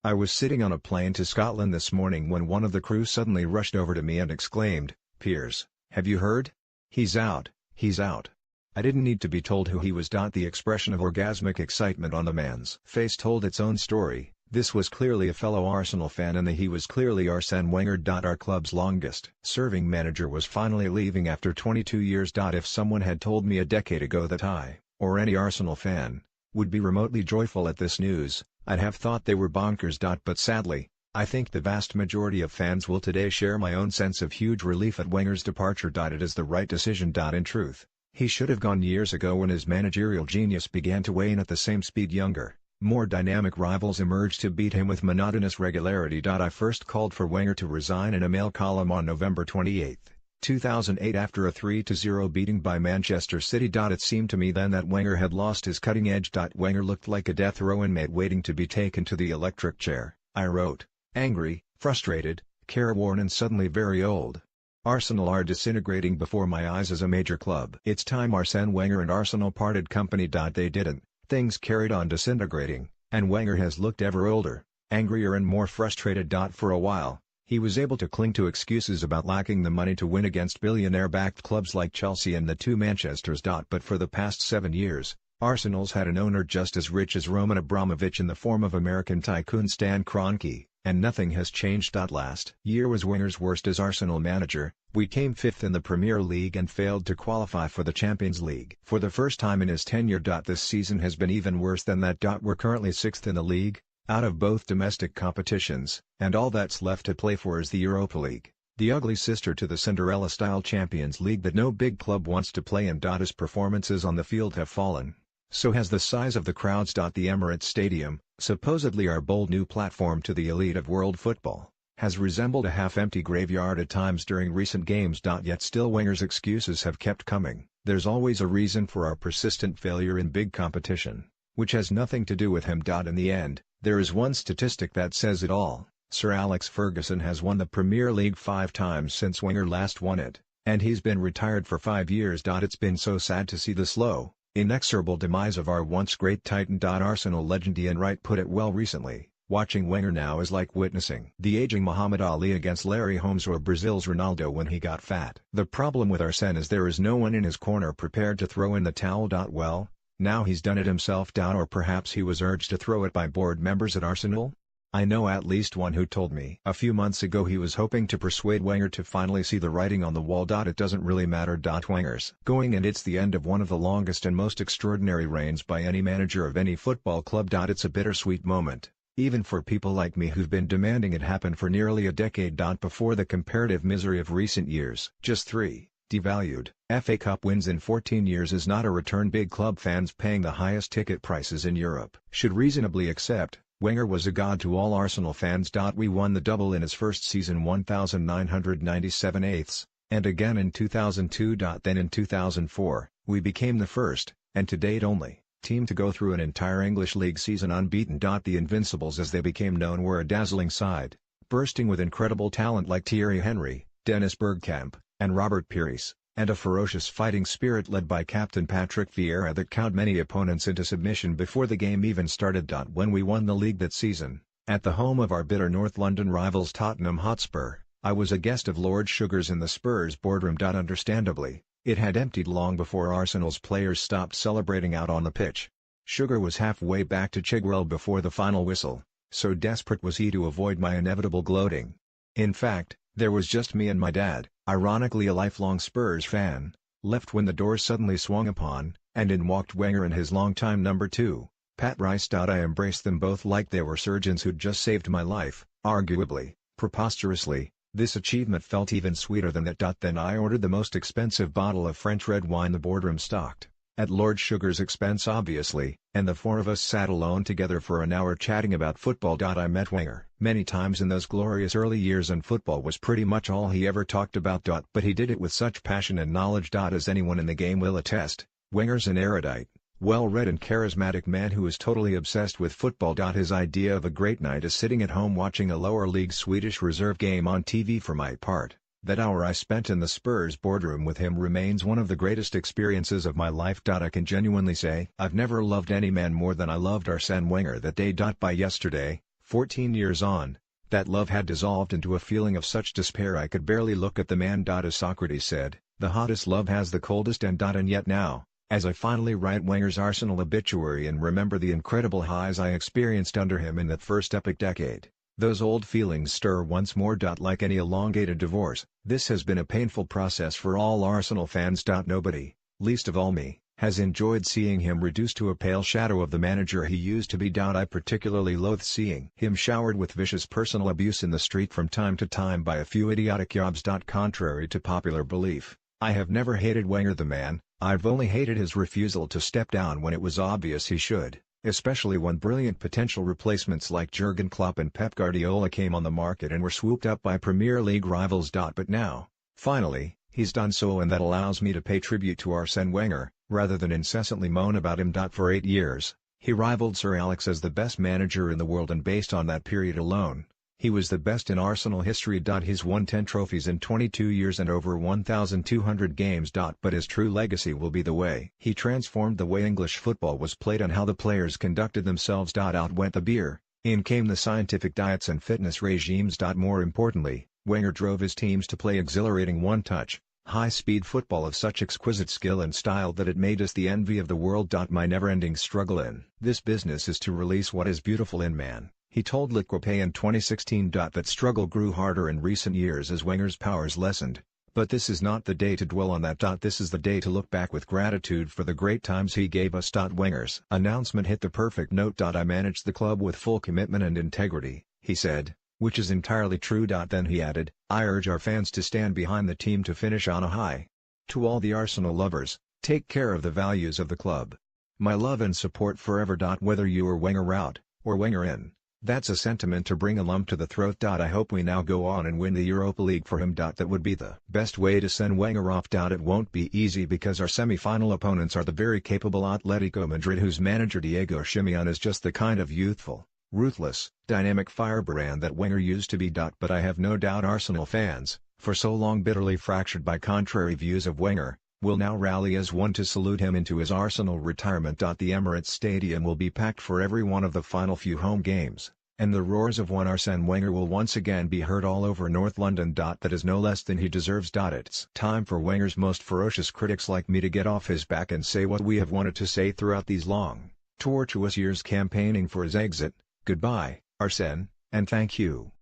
I was sitting on a plane to Scotland this morning when one of the crew suddenly rushed over to me and exclaimed, "Piers, have you heard? He's out, he's out." I didn't need to be told who he was. The expression of orgasmic excitement on the man's face told its own story. This was clearly a fellow Arsenal fan, and he was clearly Arsène Wenger. Our club's longest serving manager was finally leaving after 22 years. If someone had told me a decade ago that I, or any Arsenal fan, would be remotely joyful at this news, I'd have thought they were bonkers. But sadly, I think the vast majority of fans will today share my own sense of huge relief at Wenger's departure. It is the right decision. In truth, he should have gone years ago when his managerial genius began to wane at the same speed younger, more dynamic rivals emerged to beat him with monotonous regularity. I first called for Wenger to resign in a mail column on November 28, 2008 after a 3-0 beating by Manchester City. It seemed to me then that Wenger had lost his cutting edge. Wenger looked like a death row inmate waiting to be taken to the electric chair, I wrote, angry, frustrated, careworn and suddenly very old. Arsenal are disintegrating before my eyes as a major club. It's time Arsène Wenger and Arsenal parted company. They didn't. Things carried on disintegrating, and Wenger has looked ever older, angrier and more frustrated. For a while, he was able to cling to excuses about lacking the money to win against billionaire-backed clubs like Chelsea and the two Manchesters. But for the past 7 years, Arsenal's had an owner just as rich as Roman Abramovich in the form of American tycoon Stan Kroenke, and nothing has changed. Last year was Wenger's worst as Arsenal manager. We came 5th in the Premier League and failed to qualify for the Champions League. For the first time in his tenure. This season has been even worse than that. We're currently 6th in the league, out of both domestic competitions, and all that's left to play for is the Europa League, the ugly sister to the Cinderella-style Champions League that no big club wants to play in. His performances on the field have fallen. So has the size of the crowds. The Emirates Stadium, supposedly our bold new platform to the elite of world football, has resembled a half-empty graveyard at times during recent games. Yet still Wenger's excuses have kept coming. There's always a reason for our persistent failure in big competition, which has nothing to do with him. In the end, there is one statistic that says it all. Sir Alex Ferguson has won the Premier League 5 times since Wenger last won it, and he's been retired for 5 years. It's been so sad to see the slow, inexorable demise of our once great titan. Arsenal legend Ian Wright put it well recently, watching Wenger now is like witnessing the aging Muhammad Ali against Larry Holmes or Brazil's Ronaldo when he got fat. The problem with Arsène is there is no one in his corner prepared to throw in the towel. Well, now he's done it himself. Or perhaps he was urged to throw it by board members at Arsenal? I know at least one who told me a few months ago he was hoping to persuade Wenger to finally see the writing on the wall. It doesn't really matter. Wenger's going, and it's the end of one of the longest and most extraordinary reigns by any manager of any football club. It's a bittersweet moment, even for people like me who've been demanding it happen for nearly a decade. Before the comparative misery of recent years. Just 3 devalued FA Cup wins in 14 years is not a return big club fans paying the highest ticket prices in Europe should reasonably accept. Wenger was a god to all Arsenal fans. We won the double in his first season 1997/8, and again in 2002. Then in 2004, we became the first, and to date only, team to go through an entire English League season unbeaten. The Invincibles as they became known were a dazzling side, bursting with incredible talent like Thierry Henry, Dennis Bergkamp, and Robert Pires, and a ferocious fighting spirit led by Captain Patrick Vieira that cowed many opponents into submission before the game even started. When we won the league that season, at the home of our bitter North London rivals Tottenham Hotspur, I was a guest of Lord Sugars in the Spurs boardroom. Understandably, it had emptied long before Arsenal's players stopped celebrating out on the pitch. Sugar was halfway back to Chigwell before the final whistle, so desperate was he to avoid my inevitable gloating. In fact, there was just me and my dad, ironically a lifelong Spurs fan, left when the doors suddenly swung upon, and in walked Wenger and his longtime number 2, Pat Rice. I embraced them both like they were surgeons who'd just saved my life. Arguably, preposterously, this achievement felt even sweeter than that. Then I ordered the most expensive bottle of French red wine the boardroom stocked, at Lord Sugar's expense obviously, and the 4 of us sat alone together for an hour chatting about football. I met Wenger many times in those glorious early years, and football was pretty much all he ever talked about. But he did it with such passion and knowledge. As anyone in the game will attest, Wenger's an erudite, well-read and charismatic man who is totally obsessed with football. His idea of a great night is sitting at home watching a lower league Swedish reserve game on TV. For my part, that hour I spent in the Spurs boardroom with him remains one of the greatest experiences of my life. I can genuinely say I've never loved any man more than I loved Arsène Wenger that day. By yesterday, 14 years on, that love had dissolved into a feeling of such despair I could barely look at the man. As Socrates said, the hottest love has the coldest end. And yet now, as I finally write Wenger's Arsenal obituary and remember the incredible highs I experienced under him in that first epic decade, those old feelings stir once more. Like any elongated divorce, this has been a painful process for all Arsenal fans. Nobody, least of all me, has enjoyed seeing him reduced to a pale shadow of the manager he used to be. I particularly loathe seeing him showered with vicious personal abuse in the street from time to time by a few idiotic yobs. Contrary to popular belief, I have never hated Wenger the man, I've only hated his refusal to step down when it was obvious he should, especially when brilliant potential replacements like Jurgen Klopp and Pep Guardiola came on the market and were swooped up by Premier League rivals. But now, finally, he's done so, and that allows me to pay tribute to Arsene Wenger, rather than incessantly moan about him. For 8 years, he rivaled Sir Alex as the best manager in the world, and based on that period alone, he was the best in Arsenal history. He's won 10 trophies in 22 years and over 1,200 games. But his true legacy will be the way he transformed the way English football was played and how the players conducted themselves. Out went the beer, in came the scientific diets and fitness regimes. More importantly, Wenger drove his teams to play exhilarating one-touch, high-speed football of such exquisite skill and style that it made us the envy of the world. My never-ending struggle in this business is to release what is beautiful in man, he told L'Equipe in 2016. That struggle grew harder in recent years as Wenger's powers lessened, but this is not the day to dwell on that. This is the day to look back with gratitude for the great times he gave us. Wenger's announcement hit the perfect note. I managed the club with full commitment and integrity, he said, which is entirely true. Then he added, I urge our fans to stand behind the team to finish on a high. To all the Arsenal lovers, take care of the values of the club. My love and support forever. Whether you are Wenger out, or Wenger in, that's a sentiment to bring a lump to the throat. I hope we now go on and win the Europa League for him. That would be the best way to send Wenger off. It won't be easy because our semi-final opponents are the very capable Atletico Madrid, whose manager Diego Simeone is just the kind of youthful, ruthless, dynamic firebrand that Wenger used to be. But I have no doubt Arsenal fans, for so long bitterly fractured by contrary views of Wenger, will now rally as one to salute him into his Arsenal retirement. The Emirates Stadium will be packed for every one of the final few home games, and the roars of one Arsene Wenger will once again be heard all over North London. That is no less than he deserves. It's time for Wenger's most ferocious critics like me to get off his back and say what we have wanted to say throughout these long, tortuous years campaigning for his exit. Goodbye, Arsene, and thank you.